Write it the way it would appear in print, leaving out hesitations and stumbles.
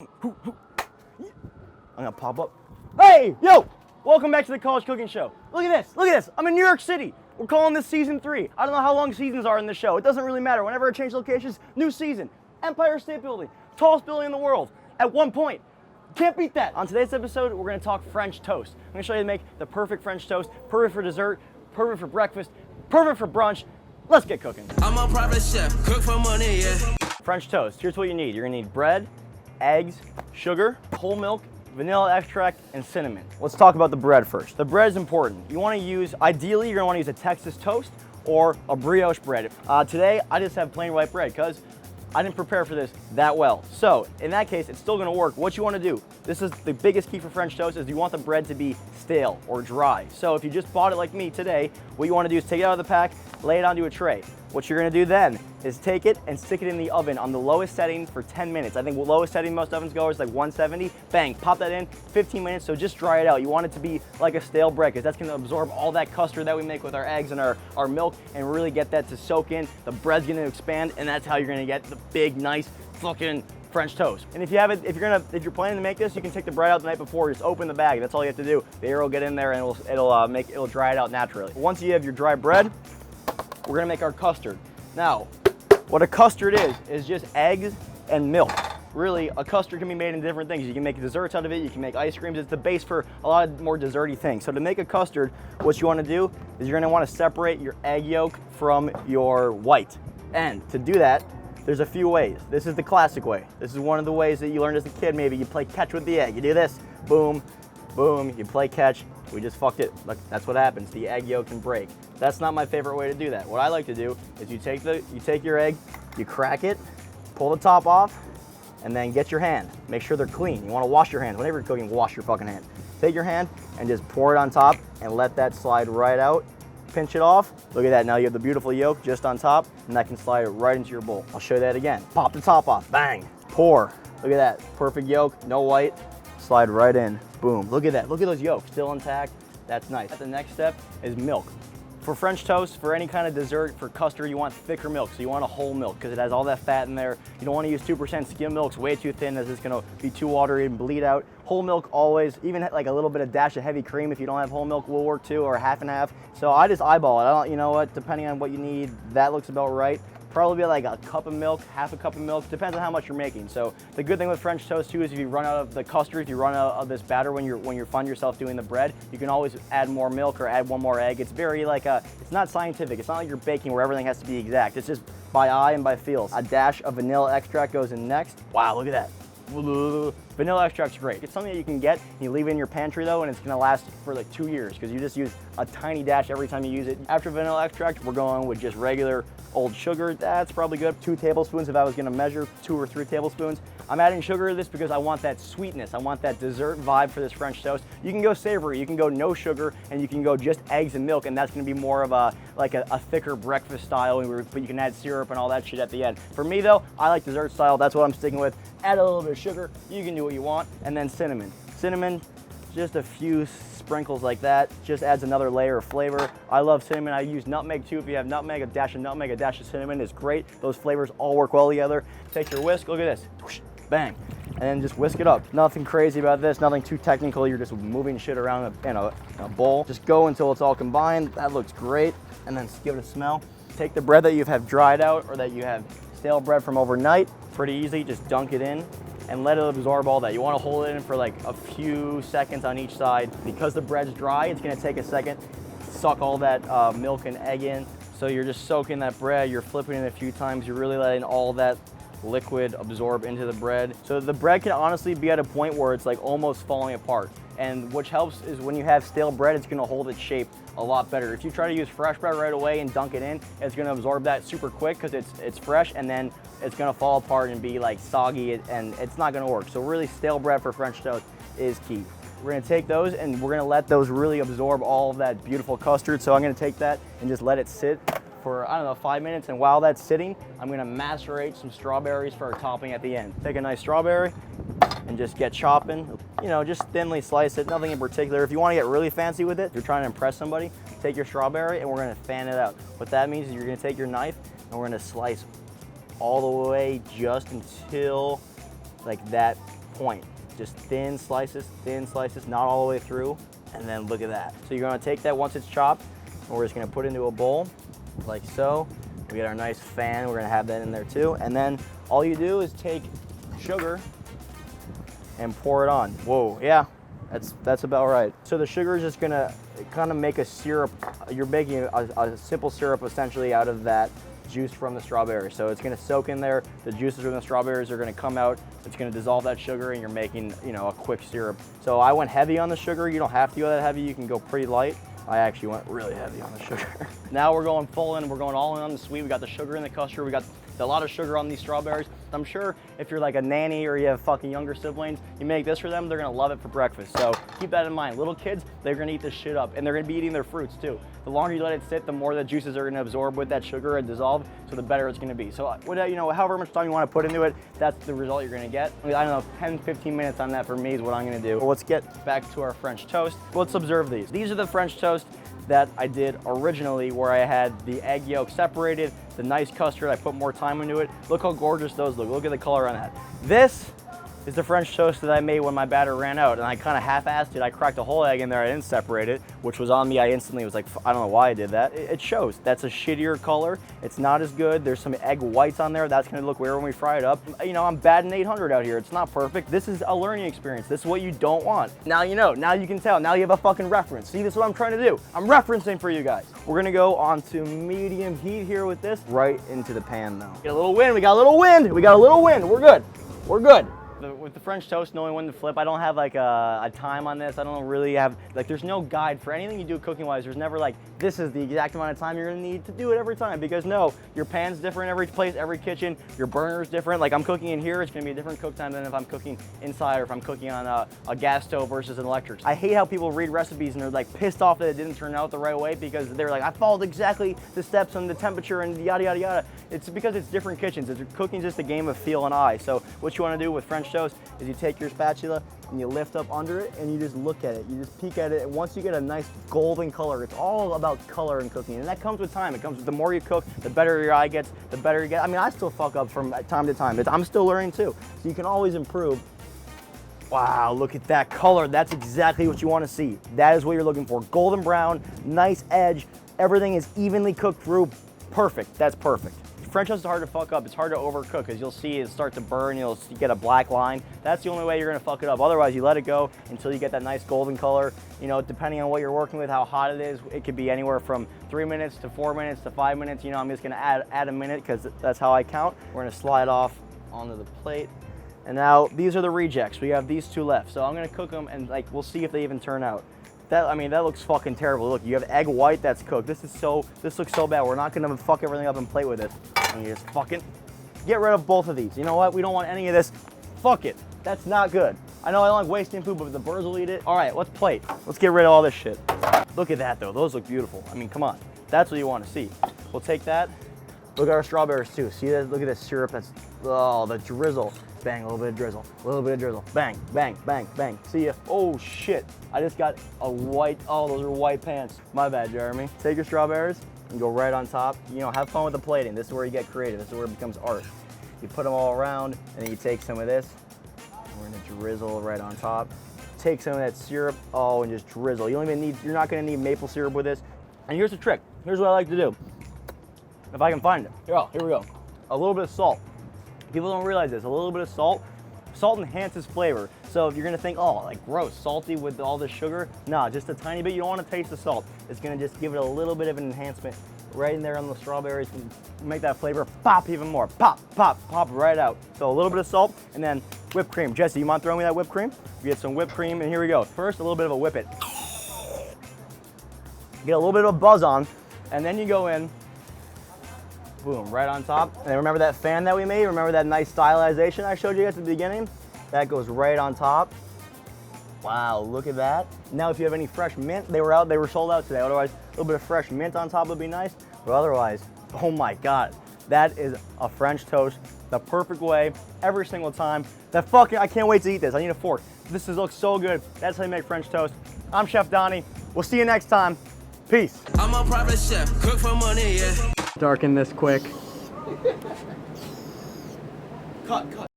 I'm gonna pop up. Hey, yo! Welcome back to the College Cooking Show. Look at this, look at this. I'm in New York City. We're calling this season 3. I don't know how long seasons are in this show. It doesn't really matter. Whenever I change locations, new season. Empire State Building, tallest building in the world. At one point. Can't beat that. On today's episode, we're gonna talk French toast. I'm gonna show you how to make the perfect French toast, perfect for dessert, perfect for breakfast, perfect for brunch. Let's get cooking. I'm a private chef, cook for money, yeah. French toast, here's what you need. You're gonna need bread, eggs, sugar, whole milk, vanilla extract, and cinnamon. Let's talk about the bread first. The bread is important. You wanna use, ideally, you're gonna wanna use a Texas toast or a brioche bread. Today, I just have plain white bread because I didn't prepare for this that well. So in that case, it's still gonna work. What you wanna do, this is the biggest key for French toast, is you want the bread to be stale or dry. So if you just bought it like me today, what you wanna do is take it out of the pack, lay it onto a tray. What you're gonna do then is take it and stick it in the oven on the lowest setting for 10 minutes. I think the lowest setting most ovens go is like 170. Bang, pop that in, 15 minutes, so just dry it out. You want it to be like a stale bread because that's gonna absorb all that custard that we make with our eggs and our milk and really get that to soak in. The bread's gonna expand and that's how you're gonna get the big, nice fucking French toast. And if you have it, if you're planning to make this, you can take the bread out the night before, just open the bag. That's all you have to do. The air will get in there and it'll dry it out naturally. Once you have your dry bread, we're gonna make our custard. Now, what a custard is just eggs and milk. Really, a custard can be made in different things. You can make desserts out of it, you can make ice creams. It's the base for a lot of more desserty things. So to make a custard, what you wanna do is you're gonna wanna separate your egg yolk from your white. And to do that, there's a few ways. This is the classic way. This is one of the ways that you learned as a kid. Maybe you play catch with the egg. You do this, boom, boom, you play catch. We just fucked it. Look, that's what happens. The egg yolk can break. That's not my favorite way to do that. What I like to do is you take your egg, you crack it, pull the top off, and then get your hand. Make sure they're clean. You want to wash your hands. Whenever you're cooking, wash your fucking hands. Take your hand and just pour it on top and let that slide right out. Pinch it off. Look at that. Now you have the beautiful yolk just on top, and that can slide right into your bowl. I'll show you that again. Pop the top off. Bang. Pour. Look at that. Perfect yolk. No white. Slide right in. Boom. Look at that. Look at those yolks. Still intact. That's nice. The next step is milk. For French toast, for any kind of dessert, for custard, you want thicker milk. So you want a whole milk because it has all that fat in there. You don't want to use 2% skim milk. It's way too thin as it's going to be too watery and bleed out. Whole milk always, even like a little bit of dash of heavy cream if you don't have whole milk will work too, or half and half. So I just eyeball it. I don't, you know what, depending on what you need, that looks about right. Probably like a cup of milk, half a cup of milk, depends on how much you're making. So the good thing with French toast too is if you run out of the custard, if you run out of this batter when you find yourself doing the bread, you can always add more milk or add one more egg. It's very like it's not scientific. It's not like you're baking where everything has to be exact. It's just by eye and by feel. A dash of vanilla extract goes in next. Wow, look at that. Vanilla extract's great. It's something that you can get, you leave it in your pantry though, and it's gonna last for like 2 years because you just use a tiny dash every time you use it. After vanilla extract, we're going with just regular old sugar. That's probably good. 2 tablespoons if I was gonna measure, 2 or 3 tablespoons. I'm adding sugar to this because I want that sweetness. I want that dessert vibe for this French toast. You can go savory, you can go no sugar, and you can go just eggs and milk, and that's gonna be more of a thicker breakfast style, but you can add syrup and all that shit at the end. For me though, I like dessert style. That's what I'm sticking with. Add a little bit of sugar. You can do what you want. And then cinnamon. Cinnamon, just a few sprinkles like that. Just adds another layer of flavor. I love cinnamon. I use nutmeg too. If you have nutmeg, a dash of nutmeg, a dash of cinnamon is great. Those flavors all work well together. Take your whisk. Look at this. Whoosh, bang. And then just whisk it up. Nothing crazy about this. Nothing too technical. You're just moving shit around in a bowl. Just go until it's all combined. That looks great. And then give it a smell. Take the bread that you have dried out or that you have stale bread from overnight. Pretty easy. Just dunk it in and let it absorb all that. You want to hold it in for like a few seconds on each side. Because the bread's dry, it's going to take a second to suck all that milk and egg in. So you're just soaking that bread, you're flipping it a few times, you're really letting all that liquid absorb into the bread. So the bread can honestly be at a point where it's like almost falling apart. And what helps is when you have stale bread, it's gonna hold its shape a lot better. If you try to use fresh bread right away and dunk it in, it's gonna absorb that super quick because it's fresh, and then it's gonna fall apart and be like soggy, and it's not gonna work. So really stale bread for French toast is key. We're gonna take those and we're gonna let those really absorb all of that beautiful custard. So I'm gonna take that and just let it sit for, I don't know, 5 minutes. And while that's sitting, I'm gonna macerate some strawberries for our topping at the end. Take a nice strawberry and just get chopping. You know, just thinly slice it, nothing in particular. If you wanna get really fancy with it, if you're trying to impress somebody, take your strawberry and we're gonna fan it out. What that means is you're gonna take your knife and we're gonna slice all the way just until like that point. Just thin slices, not all the way through. And then look at that. So you're gonna take that once it's chopped, and we're just gonna put it into a bowl, like so. We get our nice fan, we're gonna have that in there too. And then all you do is take sugar and pour it on. Whoa, yeah, that's about right. So the sugar is just gonna kind of make a syrup. You're making a simple syrup essentially out of that juice from the strawberry. So it's gonna soak in there. The juices from the strawberries are gonna come out. It's gonna dissolve that sugar and you're making, you know, a quick syrup. So I went heavy on the sugar. You don't have to go that heavy. You can go pretty light. I actually went really heavy on the sugar. Now we're going full in. We're going all in on the sweet. We got the sugar in the custard. We got a lot of sugar on these strawberries. I'm sure if you're like a nanny or you have fucking younger siblings, you make this for them, they're gonna love it for breakfast. So keep that in mind. Little kids, they're gonna eat this shit up and they're gonna be eating their fruits too. The longer you let it sit, the more the juices are gonna absorb with that sugar and dissolve, so the better it's gonna be. So you know, however much time you wanna put into it, that's the result you're gonna get. I don't know, 10, 15 minutes on that for me is what I'm gonna do. Well, let's get back to our French toast. Let's observe these. These are the French toast that I did originally, where I had the egg yolk separated, the nice custard, I put more time into it. Look how gorgeous those look. Look at the color on that. This is the French toast that I made when my batter ran out, and I kind of half-assed it. I cracked a whole egg in there, I didn't separate it, which was on me. I instantly was like, I don't know why I did that. It shows. That's a shittier color. It's not as good. There's some egg whites on there. That's gonna look weird when we fry it up. You know, I'm batting 800 out here. It's not perfect. This is a learning experience. This is what you don't want. Now you know, now you can tell. Now you have a fucking reference. See, this is what I'm trying to do. I'm referencing for you guys. We're gonna go on to medium heat here with this, right into the pan though. Get a little wind, we got a little wind. We got a little wind, we're good. We're good. With the French toast, knowing when to flip, I don't have like a time on this. I don't really have, like, there's no guide for anything you do cooking wise. There's never like, this is the exact amount of time you're gonna need to do it every time, because no, your pan's different every place, every kitchen, your burner's different. Like I'm cooking in here, it's gonna be a different cook time than if I'm cooking inside or if I'm cooking on a gas stove versus an electric. I hate how people read recipes and they're like pissed off that it didn't turn out the right way because they're like, I followed exactly the steps and the temperature and yada, yada, yada. It's because it's different kitchens. Cooking's just a game of feel and eye. So what you wanna do with French toast is you take your spatula and you lift up under it and you just look at it. You just peek at it, and once you get a nice golden color, it's all about color in cooking, and that comes with time. It comes with the more you cook, the better your eye gets, the better you get. I mean, I still fuck up from time to time. I'm still learning too, so you can always improve. Wow, look at that color. That's exactly what you want to see. That is what you're looking for. Golden brown, nice edge, everything is evenly cooked through. Perfect, that's perfect. French toast is hard to fuck up. It's hard to overcook because you'll see it start to burn. You get a black line. That's the only way you're gonna fuck it up. Otherwise, you let it go until you get that nice golden color. You know, depending on what you're working with, how hot it is, it could be anywhere from 3 minutes to 4 minutes to 5 minutes. You know, I'm just gonna add a minute because that's how I count. We're gonna slide off onto the plate. And now these are the rejects. We have these two left. So I'm gonna cook them and like we'll see if they even turn out. I mean, that looks fucking terrible. Look, you have egg white that's cooked. This looks so bad. We're not gonna fuck everything up and plate with this. And you just fucking get rid of both of these. You know what? We don't want any of this. Fuck it. That's not good. I know I don't like wasting food, but the birds will eat it. All right, let's plate. Let's get rid of all this shit. Look at that though. Those look beautiful. I mean, come on. That's what you want to see. We'll take that. Look at our strawberries too. See that? Look at this syrup. That's, oh, the drizzle. Bang, a little bit of drizzle, a little bit of drizzle. Bang, bang, bang, bang. See ya. Oh shit. I just got a white, oh, those are white pants. My bad, Jeremy. Take your strawberries and go right on top. You know, have fun with the plating. This is where you get creative. This is where it becomes art. You put them all around and then you take some of this. And we're gonna drizzle right on top. Take some of that syrup, oh, and just drizzle. You're not gonna need maple syrup with this. And here's the trick. Here's what I like to do. If I can find it. Here we go. A little bit of salt. People don't realize this. A little bit of salt. Salt enhances flavor. So if you're gonna think, oh, like gross, salty with all this sugar, nah, just a tiny bit. You don't wanna taste the salt. It's gonna just give it a little bit of an enhancement right in there on the strawberries and make that flavor pop even more. Pop, pop, pop right out. So a little bit of salt and then whipped cream. Jesse, you mind throwing me that whipped cream? We get some whipped cream and here we go. First, a little bit of a whip it. Get a little bit of a buzz on and then you go in. Boom, right on top. And remember that fan that we made? Remember that nice stylization I showed you at the beginning? That goes right on top. Wow, look at that. Now if you have any fresh mint, they were sold out today. Otherwise, a little bit of fresh mint on top would be nice. But otherwise, oh my God, that is a French toast the perfect way every single time. I can't wait to eat this. I need a fork. This looks so good. That's how you make French toast. I'm Chef Donny. We'll see you next time. Peace. I'm a private chef, cook for money, yeah. Darken this quick. Cut.